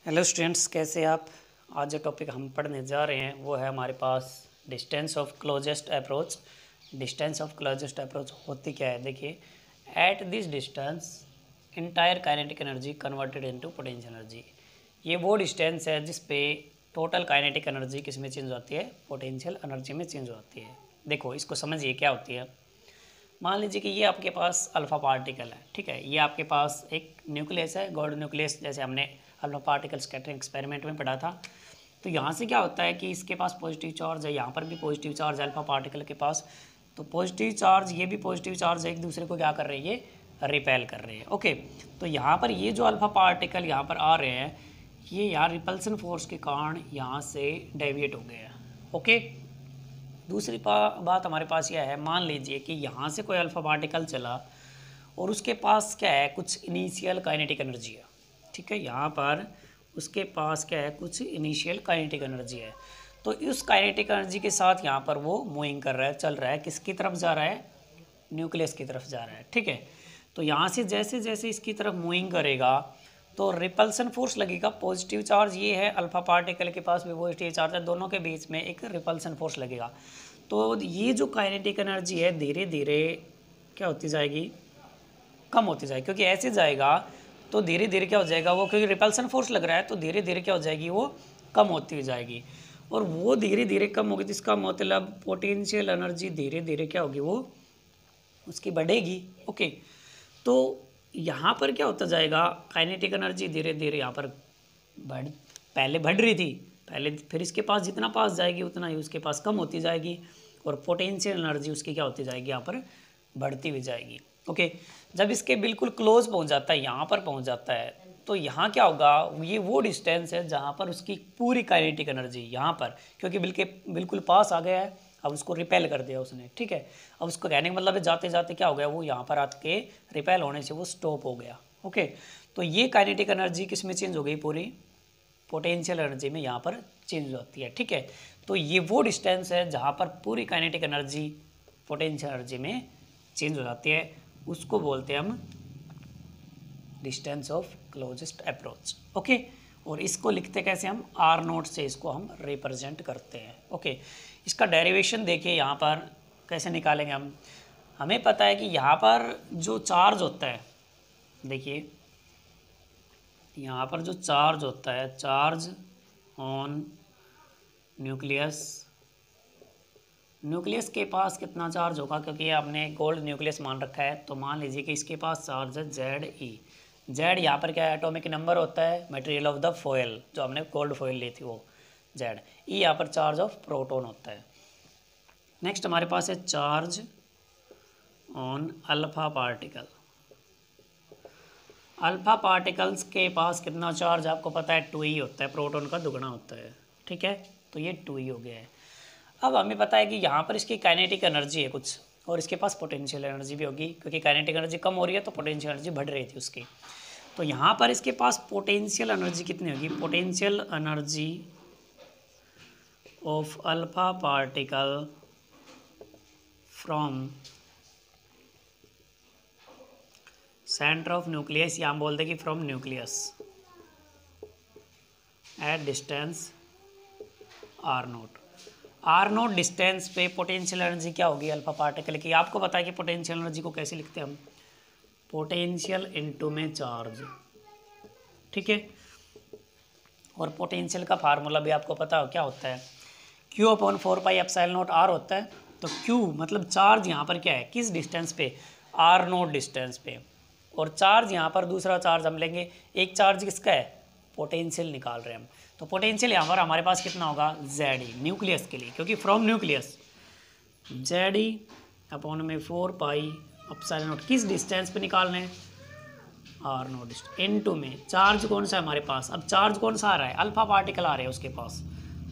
Hello students, कैसे आप। आज जो टॉपिक हम पढ़ने जा रहे हैं वो है हमारे पास distance of closest approach. Distance of closest approach होती क्या है, देखिए। At this distance entire kinetic energy converted into potential energy. ये वो डिस्टेंस है जिस पे टोटल काइनेटिक एनर्जी किस में चेंज होती है, पोटेंशियल एनर्जी में चेंज होती है। देखो इसको समझिए क्या होती है। मान लीजिए कि ये आपके पास अल्फ़ा पार्टिकल है, ठीक है। ये आपके पास एक न्यूक्लियस है, गोल्ड न्यूक्लियस, जैसे हमने अल्फ़ा पार्टिकल स्कैटरिंग एक्सपेरिमेंट में पढ़ा था। तो यहाँ से क्या होता है कि इसके पास पॉजिटिव चार्ज है, यहाँ पर भी पॉजिटिव चार्ज है अल्फ़ा पार्टिकल के पास। तो पॉजिटिव चार्ज, ये भी पॉजिटिव चार्ज एक दूसरे को क्या कर रहे हैं, ये रिपेल कर रहे हैं। ओके, तो यहाँ पर ये जो अल्फ़ा पार्टिकल यहाँ पर आ रहे हैं, ये यार रिपल्सन फोर्स के कारण यहाँ से डेविएट हो गए हैं। ओके, दूसरी बात हमारे पास यह है, मान लीजिए कि यहाँ से कोई अल्फ़ा पार्टिकल चला और उसके पास क्या है, कुछ इनिशियल काइनेटिक एनर्जी है, ठीक है। यहाँ पर उसके पास क्या है, कुछ इनिशियल काइनेटिक एनर्जी है। तो उस काइनेटिक एनर्जी के साथ यहाँ पर वो मूविंग कर रहा है, चल रहा है, किसकी तरफ जा रहा है, न्यूक्लियस की तरफ जा रहा है, ठीक है। तो यहाँ से जैसे जैसे इसकी तरफ मूविंग करेगा तो रिपल्सन फोर्स लगेगा। पॉजिटिव चार्ज ये है, अल्फ़ा पार्टिकल के पास भी पॉजिटिव चार्ज है, दोनों के बीच में एक रिपल्सन फोर्स लगेगा। तो ये जो काइनेटिक एनर्जी है धीरे धीरे क्या होती जाएगी, कम होती जाएगी, क्योंकि ऐसे जाएगा तो धीरे धीरे क्या हो जाएगा वो, क्योंकि रिपल्सन फोर्स लग रहा है तो धीरे धीरे क्या हो जाएगी, वो कम होती जाएगी। और वो धीरे धीरे कम होगी तो इसका मतलब पोटेंशियल एनर्जी धीरे धीरे क्या होगी, वो उसकी बढ़ेगी। ओके, तो यहाँ पर क्या होता जाएगा, काइनेटिक एनर्जी धीरे धीरे यहाँ पर पहले बढ़ रही थी पहले, फिर इसके पास जितना पास जाएगी उतना ही उसके पास कम होती जाएगी, और पोटेंशियल एनर्जी उसकी क्या होती जाएगी, यहाँ पर बढ़ती हुई जाएगी। ओके, जब इसके बिल्कुल क्लोज पहुँच जाता है, यहाँ पर पहुँच जाता है, तो यहाँ क्या होगा, ये वो डिस्टेंस है जहाँ पर उसकी पूरी काइनेटिक एनर्जी यहाँ पर, क्योंकि बिल्कुल पास आ गया है, अब उसको रिपेल कर दिया उसने, ठीक है। अब उसको कहने का मतलब है जाते जाते क्या हो गया, वो यहाँ पर आके रिपेल होने से वो स्टॉप हो गया। ओके, तो ये काइनेटिक एनर्जी किस में चेंज हो गई, पूरी पोटेंशियल एनर्जी में यहाँ पर चेंज होती है, ठीक है। तो ये वो डिस्टेंस है जहाँ पर पूरी काइनेटिक एनर्जी पोटेंशियल एनर्जी में चेंज हो जाती है, उसको बोलते हैं हम distance of closest approach. Okay, और इसको लिखते कैसे, हम आर नोट से इसको हम रिप्रेजेंट करते हैं। ओके, इसका डेरिवेशन देखिए यहाँ पर कैसे निकालेंगे हम। हमें पता है कि यहाँ पर जो चार्ज होता है, देखिए यहाँ पर जो चार्ज होता है, चार्ज ऑन न्यूक्लियस, न्यूक्लियस के पास कितना चार्ज होगा, क्योंकि आपने गोल्ड न्यूक्लियस मान रखा है, तो मान लीजिए कि इसके पास चार्ज है ZE। जेड यहाँ पर क्या है, एटॉमिक नंबर होता है मटेरियल ऑफ द फॉयल, जो हमने गोल्ड फॉयल ली थी वो जेड। ई यहाँ पर चार्ज ऑफ प्रोटॉन होता है। नेक्स्ट हमारे पास है charge on alpha particle. Alpha particles के पास कितना चार्ज आपको पता है, 2E होता है, प्रोटॉन का दुगना होता है, ठीक है। तो ये 2E हो गया है। अब हमें पता है कि यहाँ पर इसकी काइनेटिक एनर्जी है कुछ, और इसके पास पोटेंशियल एनर्जी भी होगी, क्योंकि काइनेटिक एनर्जी कम हो रही है तो पोटेंशियल एनर्जी बढ़ रही थी उसकी। तो यहाँ पर इसके पास पोटेंशियल एनर्जी कितनी होगी, potential energy of alpha particle from centre of nucleus, या हम बोलते कि from nucleus at distance r naught. R naught distance पे पोटेंशियल एनर्जी क्या होगी अल्फा पार्टिकल की, आपको पता है कि पोटेंशियल एनर्जी को कैसे लिखते हैं हम, पोटेंशियल इनटू में चार्ज, ठीक है। और पोटेंशियल का फार्मूला भी आपको पता हो क्या होता है, Q/4πε0R होता है। तो Q मतलब चार्ज यहाँ पर क्या है, किस डिस्टेंस पे, आर नोट डिस्टेंस पे, और चार्ज यहाँ पर दूसरा चार्ज हम लेंगे, एक चार्ज किसका है, पोटेंशियल निकाल रहे हैं हम। तो पोटेंशियल यहाँ पर हमारे पास कितना होगा, ZE न्यूक्लियस के लिए, क्योंकि फ्रॉम न्यूक्लियस ZE/4πε0 किस डिस्टेंस पे निकालना है, आर नोट डिस्टेंस इनटू में चार्ज कौन सा है हमारे पास, अब चार्ज कौन सा आ रहा है, अल्फा पार्टिकल आ रहे हैं उसके पास,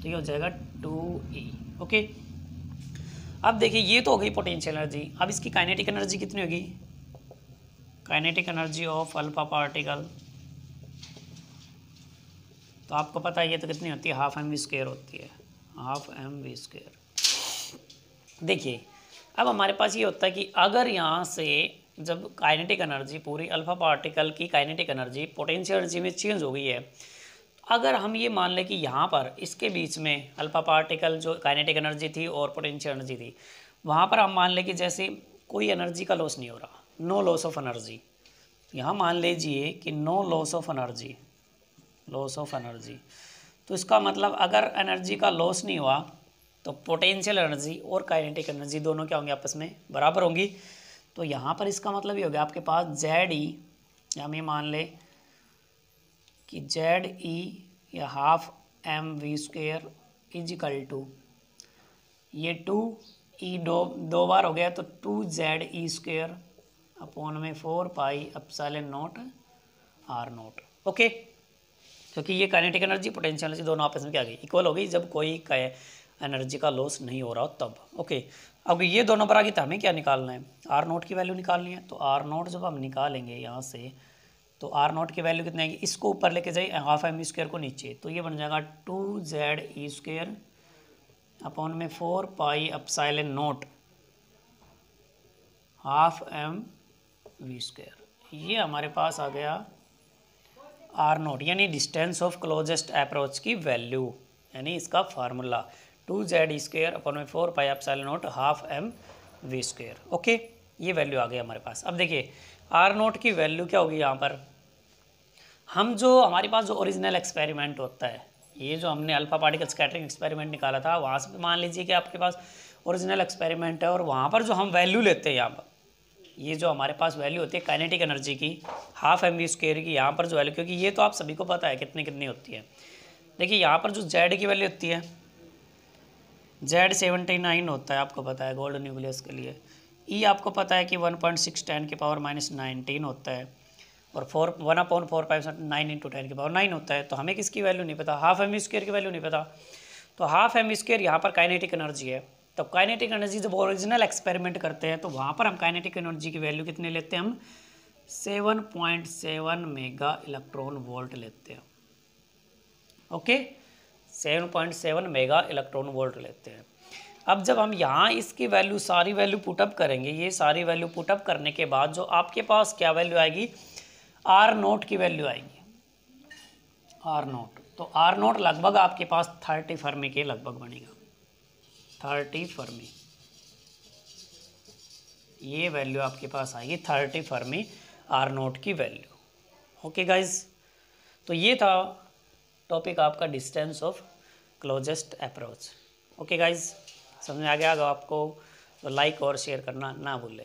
तो ये हो जाएगा 2E। ओके, अब देखिए ये तो हो गई पोटेंशियल एनर्जी। अब इसकी काइनेटिक एनर्जी कितनी होगी, kinetic energy of alpha particle, तो आपको पता है ये तो कितनी होती है, 12mv² होती है, 12mv²। देखिए अब हमारे पास ये होता है कि अगर यहाँ से जब काइनेटिक एनर्जी पूरी अल्फा पार्टिकल की काइनेटिक एनर्जी पोटेंशियल एनर्जी में चेंज हो गई है, अगर हम ये मान लें कि यहाँ पर इसके बीच में अल्फा पार्टिकल जो काइनेटिक एनर्जी थी और पोटेंशियल एनर्जी थी, वहाँ पर हम मान लें कि जैसे कोई एनर्जी का लॉस नहीं हो रहा, नो लॉस ऑफ एनर्जी। यहाँ मान लीजिए कि no loss of energy, loss of energy, तो इसका मतलब अगर एनर्जी का लॉस नहीं हुआ तो पोटेंशियल एनर्जी और काइनेटिक एनर्जी दोनों क्या होंगी, आपस में बराबर होंगी। तो यहाँ पर इसका मतलब ये हो गया आपके पास जेड ई, हम ये मान लें कि जेड ई या half m v square equal to, ये 2 ई दो बार हो गया तो 2 जेड ई स्क्वेयर अपॉन में 4 pi epsilon naught r naught. Okay, क्योंकि ये काइनेटिक एनर्जी पोटेंशियल एनर्जी दोनों आपस में क्या गई, इक्वल हो गई जब कोई एनर्जी का लॉस नहीं हो रहा हो तब। ओके, अब ये दोनों पर आ गई तो हमें क्या निकालना है, आर नोट की वैल्यू निकालनी है। तो आर नोट जब हम निकालेंगे यहाँ से तो आर नोट की वैल्यू कितनी आएगी, इसको ऊपर लेके जाइए हाफ एम स्क्वायर को नीचे, तो ये बन जाएगा 2 जेड ई स्क्वायर अपॉन में 4 pi epsilon naught half m v square. ये हमारे पास आ गया आर नोट, यानी डिस्टेंस ऑफ क्लोजेस्ट अप्रोच की वैल्यू, यानी इसका फार्मूला 2 जेड स्क्वायर अपॉन में 4 pi epsilon naught half m v square. Okay, ये वैल्यू आ गई हमारे पास। अब देखिए आर नोट की वैल्यू क्या होगी, यहाँ पर हम जो हमारे पास जो ओरिजिनल एक्सपेरिमेंट होता है, ये जो हमने अल्फा पार्टिकल स्कैटरिंग एक्सपेरिमेंट निकाला था, वहाँ से मान लीजिए कि आपके पास ओरिजिनल एक्सपेरिमेंट है और वहाँ पर जो हम वैल्यू लेते हैं, यहाँ पर ये जो हमारे पास वैल्यू होती है काइनेटिक एनर्जी की हाफ एम वी स्क्वायर की, यहाँ पर जो वैल्यू, क्योंकि ये तो आप सभी को पता है कितनी कितनी होती है। देखिए यहाँ पर जो जेड की वैल्यू होती है, जेड 79 होता है, आपको पता है गोल्ड न्यूक्लियस के लिए। ई आपको पता है कि 1.6 10 की पावर -19 होता है और 1/4 9 × 10 की पावर 9 होता है। तो हमें किसकी वैल्यू नहीं पता, हाफ एम स्क्वायर की वैल्यू नहीं पता। तो हाफ एम स्क्वायर यहाँ पर काइनेटिक एनर्जी है। तो काइनेटिक एनर्जी जब ओरिजिनल एक्सपेरिमेंट करते हैं तो वहाँ पर हम काइनेटिक एनर्जी की वैल्यू कितने लेते हैं, हम 7.7 मेगा इलेक्ट्रॉन वोल्ट लेते हैं। ओके, 7.7 मेगा इलेक्ट्रॉन वोल्ट लेते हैं। अब जब हम यहाँ इसकी वैल्यू सारी वैल्यू पुटअप करेंगे, ये सारी वैल्यू पुटअप करने के बाद जो आपके पास क्या वैल्यू आएगी, आर नोट की वैल्यू आएगी, आर नोट। तो आर नोट लगभग आपके पास 30 फर्मी के लगभग बनेगा, 30 फर्मी, ये वैल्यू आपके पास आएगी 30 फर्मी आर नोट की वैल्यू। ओके गाइज, तो ये था टॉपिक आपका distance of closest approach. Okay guys, समझ में आ गया अगर आपको, तो लाइक और शेयर करना ना भूलें।